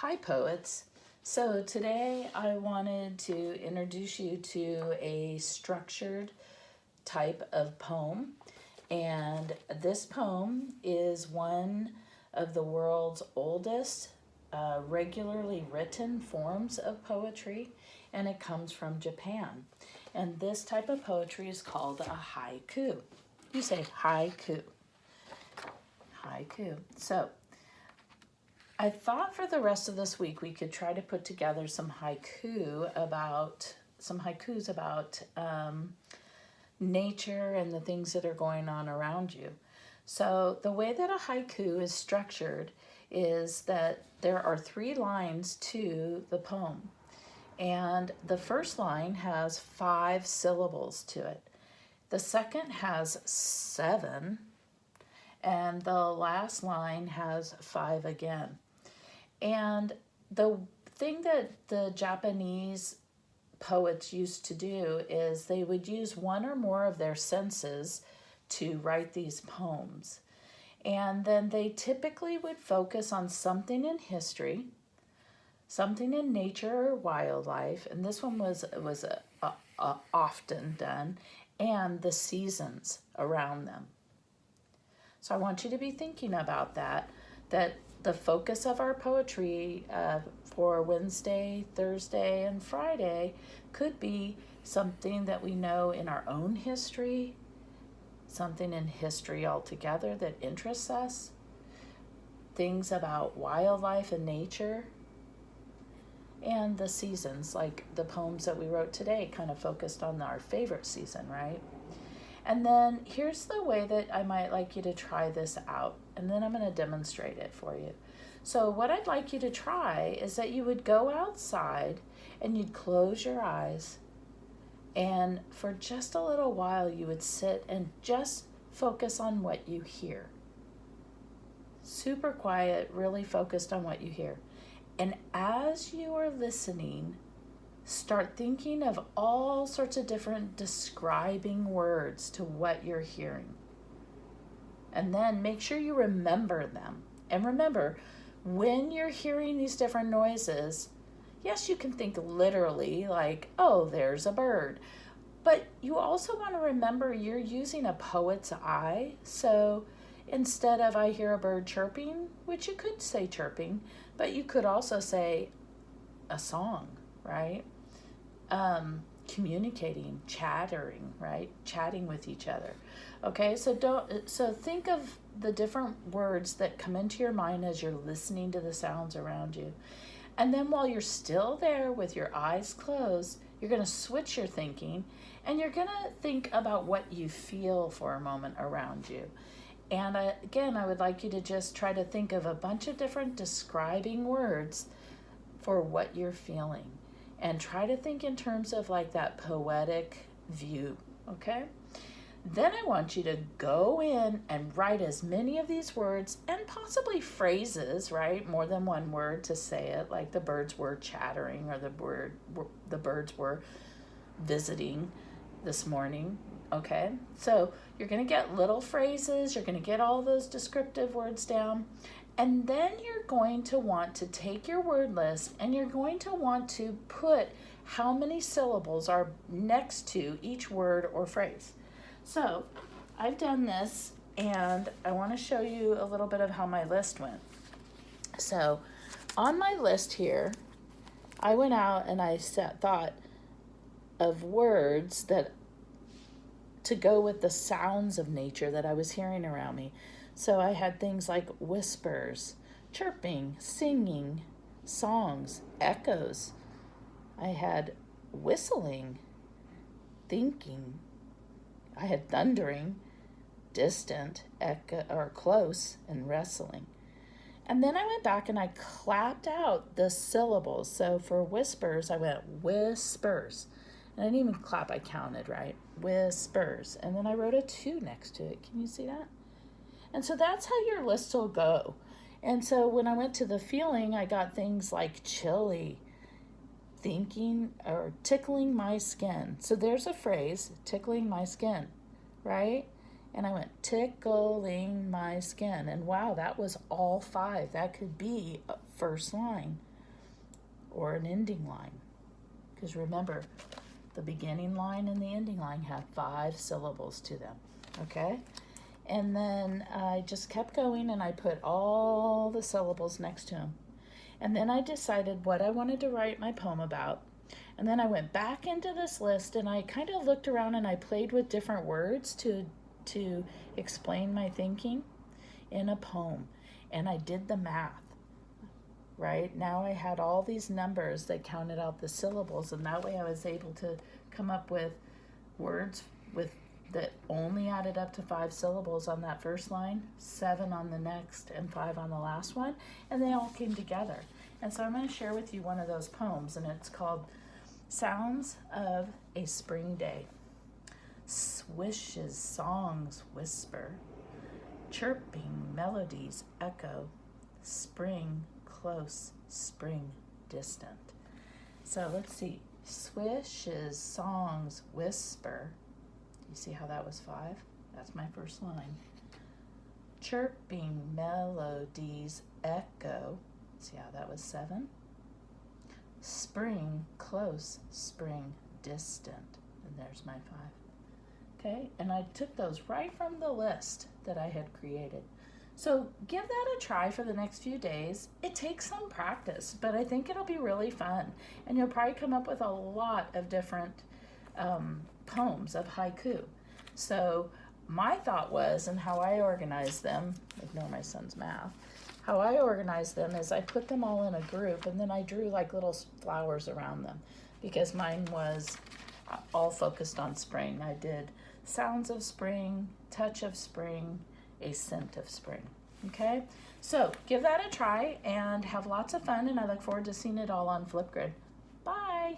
Hi, poets. So today I wanted to introduce you to a structured type of poem. And this poem is one of the world's oldest regularly written forms of poetry, and it comes from Japan. And this type of poetry is called a haiku. You say haiku. Haiku. So I thought for the rest of this week we could try to put together some haikus about nature and the things that are going on around you. So the way that a haiku is structured is that there are 3 lines to the poem. And the first line has 5 syllables to it. The second has 7, and the last line has 5 again. And the thing that the Japanese poets used to do is they would use one or more of their senses to write these poems. And then they typically would focus on something in history, something in nature or wildlife, and this one was often done, and the seasons around them. So I want you to be thinking about that the focus of our poetry for Wednesday, Thursday, and Friday could be something that we know in our own history, something in history altogether that interests us, things about wildlife and nature, and the seasons, like the poems that we wrote today kind of focused on our favorite season, right? And then here's the way that I might like you to try this out, and then I'm going to demonstrate it for you. So what I'd like you to try is that you would go outside and you'd close your eyes, and for just a little while you would sit and just focus on what you hear. Super quiet, really focused on what you hear. And as you are listening, start thinking of all sorts of different describing words to what you're hearing. And then make sure you remember them. And remember, when you're hearing these different noises, yes, you can think literally like, oh, there's a bird. But you also want to remember you're using a poet's eye. So instead of I hear a bird chirping, which you could say chirping, but you could also say a song, right? Communicating, chattering, right? Chatting with each other. Okay, so think of the different words that come into your mind as you're listening to the sounds around you. And then while you're still there with your eyes closed, you're going to switch your thinking, and you're going to think about what you feel for a moment around you. And again, I would like you to just try to think of a bunch of different describing words for what you're feeling. And try to think in terms of like that poetic view, okay? Then I want you to go in and write as many of these words and possibly phrases, right? More than one word to say it, like the birds were chattering or the birds were visiting this morning, okay? So you're going to get little phrases, you're going to get all those descriptive words down, and then you're going to want to take your word list and you're going to want to put how many syllables are next to each word or phrase. So I've done this, and I want to show you a little bit of how my list went. So on my list here, I went out and I thought of words that to go with the sounds of nature that I was hearing around me. So I had things like whispers, chirping, singing, songs, echoes. I had whistling, thinking. I had thundering, distant, echo, or close, and wrestling. And then I went back and I clapped out the syllables. So for whispers, I went whispers. And I didn't even clap, I counted, right? Whispers. And then I wrote a 2 next to it. Can you see that? And so that's how your list will go. And so when I went to the feeling, I got things like chilly, thinking, or tickling my skin. So there's a phrase, tickling my skin, right? And I went tickling my skin. And wow, that was all 5. That could be a first line. or an ending line. Because remember, the beginning line and the ending line have 5 syllables to them, okay? And then I just kept going and I put all the syllables next to them. And then I decided what I wanted to write my poem about. And then I went back into this list and I kind of looked around and I played with different words to explain my thinking in a poem. And I did the math, right? Now I had all these numbers that counted out the syllables, and that way I was able to come up with words that only added up to 5 syllables on that first line, 7 on the next, and 5 on the last one, and they all came together. And so I'm going to share with you one of those poems, and it's called Sounds of a Spring Day. Swishes, songs whisper, chirping melodies echo, spring close, spring distant. So let's see. Swishes, songs whisper. You see how that was 5? That's my first line. Chirping melodies echo. See how that was 7? Spring close, spring distant. And there's my 5. Okay, and I took those right from the list that I had created. So give that a try for the next few days. It takes some practice, but I think it'll be really fun. And you'll probably come up with a lot of different poems of haiku. So my thought was, and how I organized them, ignore my son's math, how I organized them is I put them all in a group and then I drew like little flowers around them because mine was all focused on spring. I did sounds of spring, touch of spring, a scent of spring. Okay, so give that a try and have lots of fun, and I look forward to seeing it all on Flipgrid. Bye.